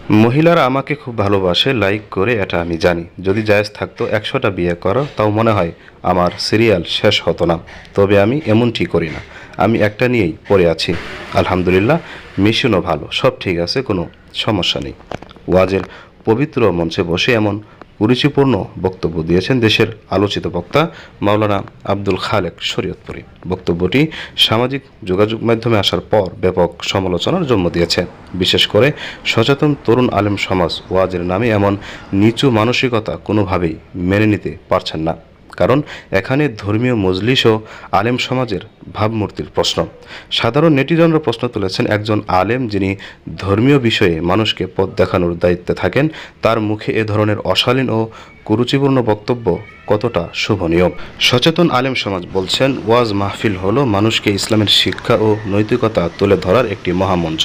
মহিলারা আমাকে খুব ভালোবাসে, লাইক করে এটা আমি জানি। যদি জায়েজ থাকতো 100টা বিয়ে করো, তাও মনে হয় আমার সিরিয়াল শেষ হতো না। তবে আমি এমনটি করি না। আমি একটা নিয়েই পড়ে আছি। আলহামদুলিল্লাহ, মিশনও ভালো, সব ঠিক আছে, কোনো সমস্যা নেই। ওয়াজের পবিত্র মঞ্চে বসে এমন কুরুচিপূর্ণ বক্তব্য দিয়েছেন দেশের আলোচিত বক্তা মাওলানা আব্দুল খালেক শরীয়তপুরী। বক্তব্যটি সামাজিক যোগাযোগ মাধ্যমে আসার পর ব্যাপক সমালোচনার জন্ম দিয়েছে। বিশেষ করে সচেতন তরুণ আলেম সমাজ ওয়াজের নামে এমন নিচু মানসিকতা কোনোভাবেই মেনে নিতে পারছেন না। কারণ এখানে ধর্মীয় মজলিস ও আলেম সমাজের ভাবমূর্তির প্রশ্ন। সাধারণ নেটিজনরা প্রশ্ন তুলেছেন, একজন আলেম যিনি ধর্মীয় বিষয়ে মানুষকে পথ দেখানোর দায়িত্বে থাকেন, তার মুখে এ ধরনের অশালীন ও কুরুচিপূর্ণ বক্তব্য কতটা শোভনীয়। সচেতন আলেম সমাজ বলছেন, ওয়াজ মাহফিল হলো মানুষকে ইসলামের শিক্ষা ও নৈতিকতা তুলে ধরার একটি মহামঞ্চ।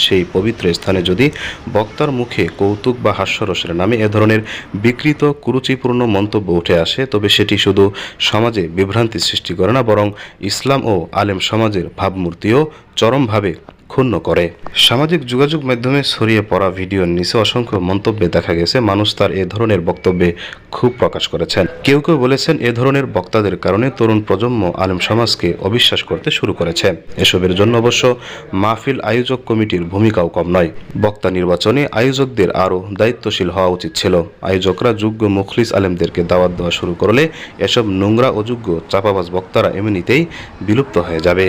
সেই পবিত্র স্থানে যদি বক্তার মুখে কৌতুক বা হাস্যরসের নামে এ ধরনের বিকৃত কুরুচিপূর্ণ মন্তব্য উঠে আসে, তবে সেটি শুধু সমাজে বিভ্রান্তি সৃষ্টি করে না, বরং ইসলাম ও আলেম সমাজের ভাবমূর্তিও চরমভাবে ক্ষুণ্ণ করে। সামাজিক যোগাযোগ মাধ্যমে ছড়িয়ে পড়া ভিডিওর নিচে অসংখ্য মন্তব্যে দেখা গেছে মানুষ তার এ ধরনের বক্তব্যে ক্ষোভ প্রকাশ করেছেন। কেউ কেউ বলেছেন, এ ধরনের বক্তাদের কারণে তরুণ প্রজন্ম আলেম সমাজকে অবিশ্বাস করতে শুরু করেছে। এসবের জন্য অবশ্য মাহফিল আয়োজক কমিটির ভূমিকাও কম নয়। বক্তা নির্বাচনে আয়োজকদের আরও দায়িত্বশীল হওয়া উচিত ছিল। আয়োজকরা যোগ্য মুখলিস আলেমদেরকে দাওয়াত দেওয়া শুরু করলে এসব নোংরা অযোগ্য চাপাবাজ বক্তারা এমনিতেই বিলুপ্ত হয়ে যাবে।